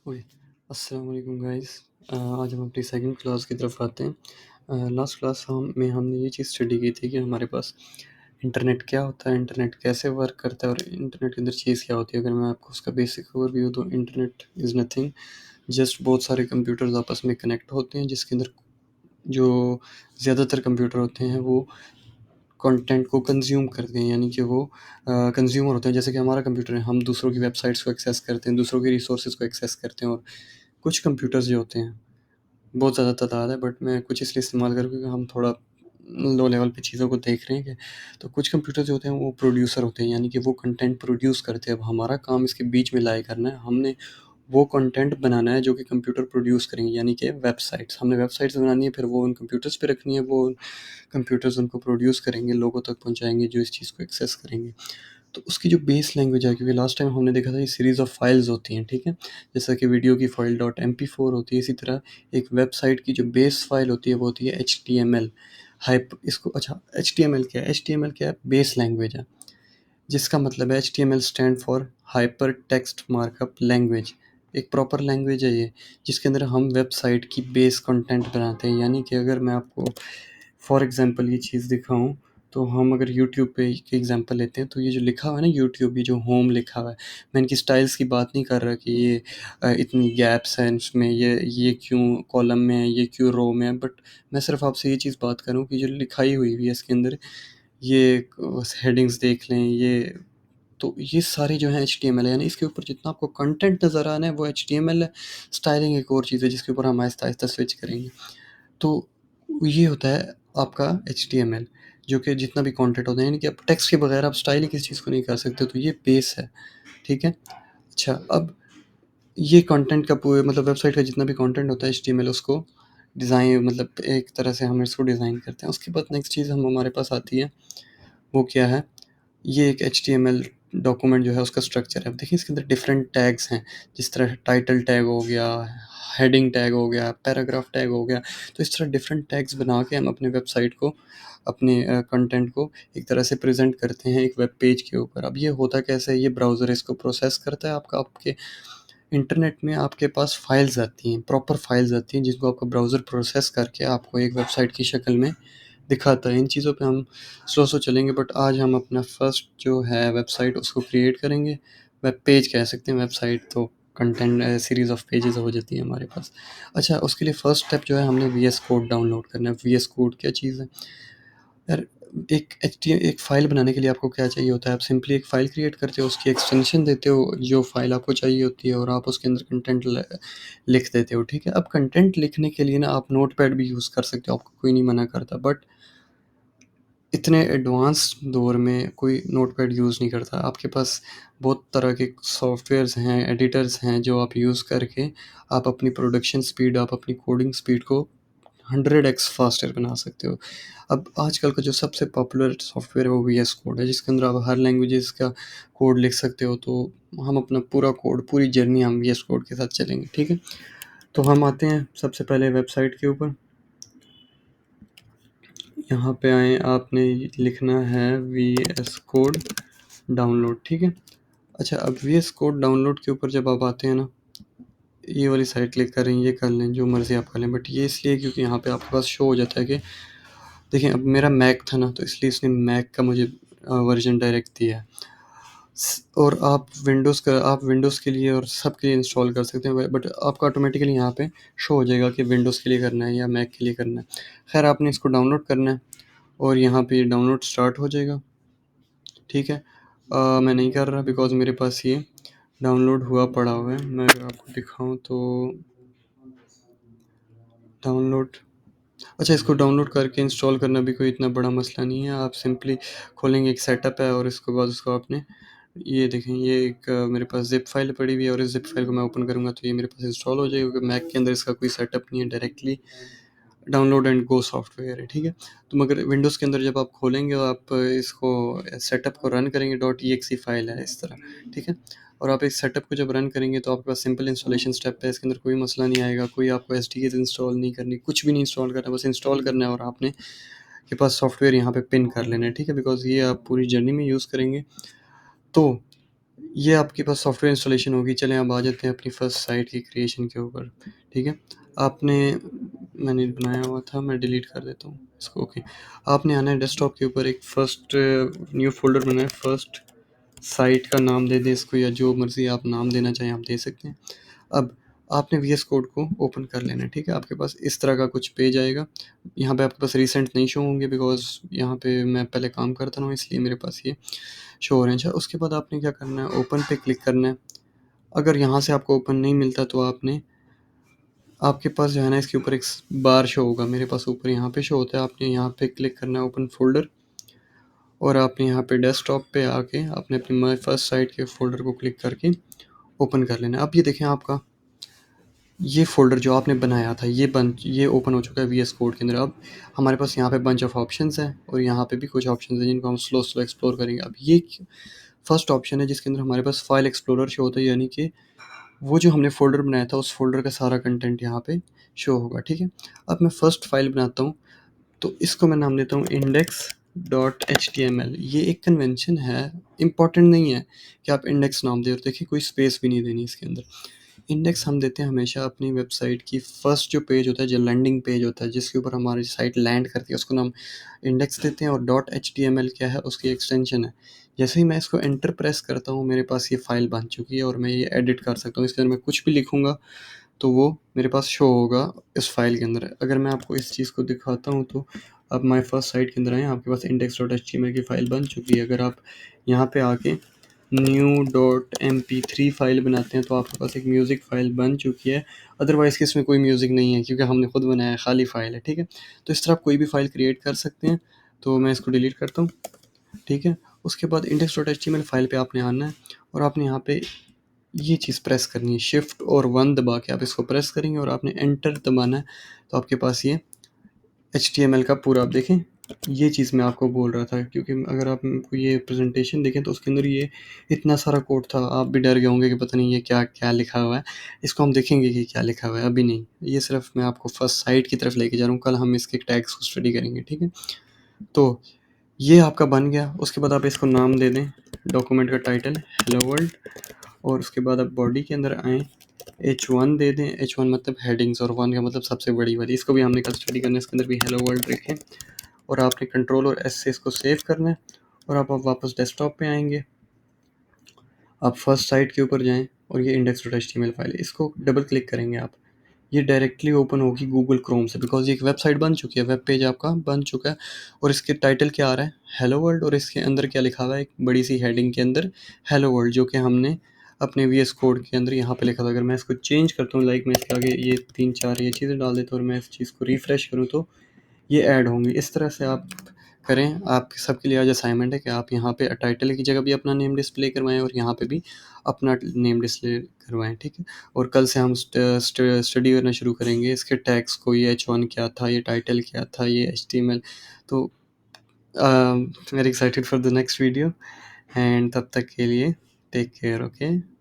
Okay, अस्सलाम वालेकुम guys. आज हम अपनी सेकंड क्लास की तरफ आते हैं। लास्ट क्लास हमने ये चीज़ स्टडी की थी कि हमारे पास इंटरनेट क्या होता है, इंटरनेट कैसे वर्क करता है और इंटरनेट के अंदर चीज़ क्या होती है। अगर मैं आपको उसका बेसिक ओवरव्यू दूँ, इंटरनेट इज़ नथिंग, जस्ट बहुत सारे कंप्यूटर्स आपस में कनेक्ट होते हैं, जिसके अंदर जो ज़्यादातर कंप्यूटर होते हैं वो कंटेंट को कंज्यूम करते हैं, यानी कि वो कंज्यूमर होते हैं। जैसे कि हमारा कंप्यूटर है, हम दूसरों की वेबसाइट्स को एक्सेस करते हैं, दूसरों की रिसोर्सेज को एक्सेस करते हैं। और कुछ कंप्यूटर्स जो होते हैं, बहुत ज़्यादा तादाद है, बट मैं कुछ इसलिए इस्तेमाल कर रहा हूँ क्योंकि हम थोड़ा लो लेवल पे चीज़ों को देख रहे हैं कि तो कुछ कंप्यूटर जो होते हैं वो प्रोड्यूसर होते हैं, यानी कि वो कंटेंट प्रोड्यूस करते हैं। अब हमारा काम इसके बीच में लाया करना है, हमने वो कंटेंट बनाना है जो कि कंप्यूटर प्रोड्यूस करेंगे, यानी कि वेबसाइट्स। हमने वेबसाइट्स बनानी है, फिर वो उन कंप्यूटर्स पे रखनी है, वो कंप्यूटर्स उनको प्रोड्यूस करेंगे, लोगों तक पहुँचाएँगे जो इस चीज़ को एक्सेस करेंगे। तो उसकी जो बेस लैंग्वेज है, क्योंकि लास्ट टाइम हमने देखा था ये सीरीज़ ऑफ फाइल्स होती हैं, ठीक है? जैसा कि वीडियो की फ़ाइल डॉट MP4 होती है, इसी तरह एक वेबसाइट की जो बेस फ़ाइल होती है वो होती है HTML। HTML क्या है? HTML क्या है? बेस लैंग्वेज है, जिसका मतलब है HTML stand for hyper text markup language. एक प्रॉपर लैंग्वेज है ये, जिसके अंदर हम वेबसाइट की बेस कंटेंट बनाते हैं। यानी कि अगर मैं आपको फॉर एग्ज़ाम्पल ये चीज़ दिखाऊँ, तो हम अगर यूट्यूब पे एक एग्ज़ाम्पल लेते हैं, तो ये जो लिखा हुआ है ना यूट्यूब, ये जो होम लिखा हुआ है, मैं इनकी स्टाइल्स की बात नहीं कर रहा कि ये इतनी गैप्स हैं इसमें, ये क्यों कॉलम में है, ये क्यों रो में है, बट मैं सिर्फ़ आपसे ये चीज़ बात कर रहा हूँ कि जो लिखाई हुई है इसके अंदर, ये हेडिंग्स देख लें, ये तो ये सारे जो हैं HTML है, यानी इसके ऊपर जितना आपको कंटेंट नज़र आना है वो HTML है। स्टाइलिंग एक और चीज़ है जिसके ऊपर हम आहिस्ता-आहिस्ता स्विच करेंगे। तो ये होता है आपका HTML, जो कि जितना भी कंटेंट होता है, यानी कि आप टेक्स्ट के बगैर आप स्टाइलिंग किसी चीज़ को नहीं कर सकते, तो ये बेस है, ठीक है? अच्छा, अब ये कंटेंट का पूरे मतलब वेबसाइट का जितना भी कंटेंट होता है HTML, उसको डिज़ाइन मतलब एक तरह से हम इसको डिज़ाइन करते हैं। उसके बाद नेक्स्ट चीज़ हमारे पास आती है, वो क्या है? ये एक HTML डॉक्यूमेंट जो है उसका स्ट्रक्चर है। अब देखिए इसके अंदर डिफरेंट टैग्स हैं, जिस तरह टाइटल टैग हो गया, हेडिंग टैग हो गया, पैराग्राफ टैग हो गया। तो इस तरह डिफरेंट टैग्स बना के हम अपने वेबसाइट को, अपने कंटेंट को एक तरह से प्रेज़ेंट करते हैं एक वेब पेज के ऊपर। अब ये होता कैसे है? ये ब्राउज़र इसको प्रोसेस करता है, आपका आपके इंटरनेट में आपके पास फाइल्स आती हैं, प्रॉपर फाइल्स आती हैं, जिनको आपका ब्राउज़र प्रोसेस करके आपको एक वेबसाइट की शक्ल में दिखाता है। इन चीज़ों पे हम स्लो चलेंगे, बट आज हम अपना फर्स्ट जो है वेबसाइट उसको क्रिएट करेंगे। वेब पेज कह सकते हैं, वेबसाइट तो कंटेंट सीरीज़ ऑफ पेजेज़ हो जाती है हमारे पास। अच्छा, उसके लिए फर्स्ट स्टेप जो है, हमने VS कोड डाउनलोड करना है। VS कोड क्या चीज़ है? यार, एक फ़ाइल बनाने के लिए आपको क्या चाहिए होता है? आप सिंपली एक फ़ाइल क्रिएट करते हो, उसकी एक्सटेंशन देते हो, जो फ़ाइल आपको चाहिए होती है, और आप उसके अंदर कंटेंट लिख देते हो, ठीक है? अब कंटेंट लिखने के लिए ना आप नोटपैड भी यूज़ कर सकते हो, आपको कोई नहीं मना करता, बट इतने एडवांस दौर में कोई नोटपैड यूज़ नहीं करता। आपके पास बहुत तरह के सॉफ्टवेयर्स हैं, एडिटर्स हैं, जो आप यूज़ करके आप अपनी प्रोडक्शन स्पीड, आप अपनी कोडिंग स्पीड को 100x फास्टर बना सकते हो। अब आजकल का जो सबसे पॉपुलर सॉफ्टवेयर है वो VS कोड है, जिसके अंदर आप हर लैंग्वेजेस का कोड लिख सकते हो। तो हम अपना पूरा कोड, पूरी जर्नी हम VS कोड के साथ चलेंगे, ठीक है? तो हम आते हैं सबसे पहले वेबसाइट के ऊपर। यहाँ पे आएँ, आपने लिखना है VS कोड डाउनलोड, ठीक है? अच्छा, अब VS कोड डाउनलोड के ऊपर जब आप आते हैं ना, ये वाली साइट क्लिक करें, ये कर लें, जो मर्ज़ी आप कर लें, बट ये इसलिए क्योंकि यहाँ पे आपके पास शो हो जाता है कि देखिए, अब मेरा मैक था ना, तो इसलिए इसने मैक का मुझे वर्ज़न डायरेक्ट दिया है। और आप विंडोज़ के लिए और सब के लिए इंस्टॉल कर सकते हैं, बट आपको ऑटोमेटिकली यहाँ पे शो हो जाएगा कि विंडोज़ के लिए करना है या मैक के लिए करना है। खैर, आपने इसको डाउनलोड करना है और यहाँ पे डाउनलोड स्टार्ट हो जाएगा, ठीक है? मैं नहीं कर रहा बिकॉज़ मेरे पास ये डाउनलोड हुआ पड़ा हुआ है। मैं अगर आपको दिखाऊँ तो डाउनलोड, अच्छा, इसको डाउनलोड करके इंस्टॉल करना भी कोई इतना बड़ा मसला नहीं है। आप सिंपली खोलेंगे, एक सेटअप है, और इसके बाद उसको आपने ये देखें, ये एक मेरे पास ज़िप फ़ाइल पड़ी हुई है, और इस ज़िप फ़ाइल को मैं ओपन करूँगा तो ये मेरे पास इंस्टॉल हो जाएगा, क्योंकि मैक के अंदर इसका कोई सेटअप नहीं है, directly download and go software है, ठीक है? तो मगर विंडोज़ के अंदर जब आप खोलेंगे और आप इसको सेटअप को रन करेंगे, .exe फ़ाइल है इस तरह, ठीक है? और आप इस सेटअप को जब रन करेंगे तो आपके पास सिंपल इंस्टॉलेशन स्टेप है, इसके अंदर कोई मसला नहीं आएगा, कोई आपको एसडीकेज़ इंस्टॉल नहीं करनी, कुछ भी नहीं इंस्टॉल करना, बस इंस्टॉल करना है और आपने के पास सॉफ्टवेयर यहाँ पे पिन कर लेना है, ठीक है? बिकॉज़ ये आप पूरी जर्नी में यूज़ करेंगे। तो ये आपके पास सॉफ्टवेयर इंस्टॉलेशन होगी। चलें अब आ जाते हैं अपनी फर्स्ट साइट की क्रिएशन के ऊपर, ठीक है? आपने मैंने बनाया हुआ था, मैं डिलीट कर देता हूँ इसको, ओके। आपने आना है डेस्कटॉप के ऊपर, एक फर्स्ट न्यू फ़ोल्डर बनाएँ, फर्स्ट साइट का नाम दे दें इसको या जो मर्ज़ी आप नाम देना चाहें आप दे सकते हैं। अब आपने वीएस कोड को ओपन कर लेना है, ठीक है? आपके पास इस तरह का कुछ पेज आएगा। यहाँ पे आपके पास रिसेंट नहीं शो होंगे बिकॉज़ यहाँ पे मैं पहले काम करता रहा हूँ इसलिए मेरे पास ये शो हो रहे हैं। अच्छा, उसके बाद आपने क्या करना है, ओपन पे क्लिक करना है। अगर यहाँ से आपको ओपन नहीं मिलता तो आपके पास जो है ना इसके ऊपर एक बार शो होगा, मेरे पास ऊपर यहाँ पे शो होता है। आपने यहाँ पे क्लिक करना है ओपन फ़ोल्डर, और आपने यहाँ पे डेस्कटॉप पे आके आपने अपनी माय फर्स्ट साइट के फ़ोल्डर को क्लिक करके ओपन कर लेना है। अब ये देखें, आपका ये फ़ोल्डर जो आपने बनाया था ये ओपन हो चुका है वीएस कोड के अंदर। अब हमारे पास यहाँ पे बंच ऑफ ऑप्शंस हैं और यहाँ पे भी कुछ ऑप्शंस हैं जिनको हम स्लो स्लो एक्सप्लोर करेंगे। अब ये फर्स्ट ऑप्शन है जिसके अंदर हमारे पास फाइल एक्सप्लोरर शो होता है, यानी कि वो जो हमने फ़ोल्डर बनाया था उस फ़ोल्डर का सारा कंटेंट यहाँ पे शो होगा, ठीक है? अब मैं फर्स्ट फाइल बनाता हूँ, तो इसको मैं नाम देता हूँ index.html। ये एक कन्वेंशन है, इम्पोर्टेंट नहीं है कि आप इंडेक्स नाम दें, और देखिए कोई स्पेस भी नहीं देनी इसके अंदर। इंडेक्स हम देते हैं हमेशा अपनी वेबसाइट की फर्स्ट जो पेज होता है, जो लैंडिंग पेज होता है जिसके ऊपर हमारी साइट लैंड करती है, उसको नाम इंडेक्स देते हैं। और dot H T M L क्या है, उसकी एक्सटेंशन है। जैसे ही मैं इसको एंटर प्रेस करता हूँ मेरे पास ये फाइल बन चुकी है और मैं ये एडिट कर सकता हूँ। इसके अंदर मैं कुछ भी लिखूँगा तो वो मेरे पास शो होगा इस फाइल के अंदर। अगर मैं आपको इस चीज़ को दिखाता हूँ तो आप माई फर्स्ट साइट के अंदर आएँ, आपके पास index dot H T M L की फ़ाइल बन चुकी है। अगर आप यहाँ पे आके new dot M P three file बनाते हैं तो आपके पास एक म्यूज़िक फ़ाइल बन चुकी है। अदरवाइज़ कि इसमें कोई म्यूज़िक नहीं है क्योंकि हमने खुद बनाया है, खाली फ़ाइल है, ठीक है? तो इस तरह आप कोई भी फ़ाइल क्रिएट कर सकते हैं। तो मैं इसको डिलीट करता हूँ, ठीक है? उसके बाद index dot H T M L file पे आपने आना है और आपने यहाँ पे ये चीज़ प्रेस करनी है, शिफ्ट और 1 दबा के आप इसको प्रेस करेंगे और आपने एंटर दबाना है। तो आपके पास ये एचटीएमएल का पूरा, आप देखें, ये चीज़ मैं आपको बोल रहा था, क्योंकि अगर आप ये प्रेजेंटेशन देखें तो उसके अंदर ये इतना सारा कोड था, आप भी डर गए होंगे कि पता नहीं ये क्या क्या लिखा हुआ है। इसको हम देखेंगे कि क्या लिखा हुआ है, अभी नहीं। ये सिर्फ मैं आपको फर्स्ट साइट की तरफ लेके जा रहा हूँ, कल हम इसके टैग्स को स्टडी करेंगे, ठीक है? तो ये आपका बन गया। उसके बाद आप इसको नाम दे दें, डॉक्यूमेंट का टाइटल हेलो वर्ल्ड, और उसके बाद आप बॉडी के अंदर आएँ, H1 दे दें। H1 मतलब हेडिंग्स और 1 का मतलब सबसे बड़ी वाली। इसको भी हमने कल स्टडी करना है, इसके अंदर भी हेलो वर्ल्ड लिखें और आपने कंट्रोल और एस से इसको सेव करना है। और आप वापस डेस्कटॉप पे आएंगे, आप फर्स्ट साइट के ऊपर जाएं और ये index dot H T M L file है, इसको डबल क्लिक करेंगे आप, ये डायरेक्टली ओपन होगी गूगल क्रोम से, बिकॉज ये एक वेबसाइट बन चुकी है, वेब पेज आपका बन चुका है। और इसके टाइटल क्या आ रहा है, हेलो वर्ल्ड, और इसके अंदर क्या लिखा हुआ है, एक बड़ी सी हेडिंग के अंदर हेलो वर्ल्ड, जो कि हमने अपने वी एस कोड के अंदर यहाँ पे लिखा था। अगर मैं इसको चेंज करता हूँ, लाइक मैं इसके आगे ये 3-4 ये चीज़ें डाल देता हूँ और मैं इस चीज़ को रिफ़्रेश करूँ तो ये ऐड होंगी। इस तरह से आप करें। आप सबके लिए आज असाइनमेंट है कि आप यहाँ पे टाइटल की जगह भी अपना नेम डिस्प्ले करवाएं और यहाँ पे भी अपना नेम डिस्प्ले करवाएं, ठीक है? और कल से हम स्टडी करना शुरू करेंगे इसके टैग्स को, ये H1 क्या था, ये टाइटल क्या था, ये HTML। तो very excited for the next video, and तब तक के लिए टेक केयर, ओके।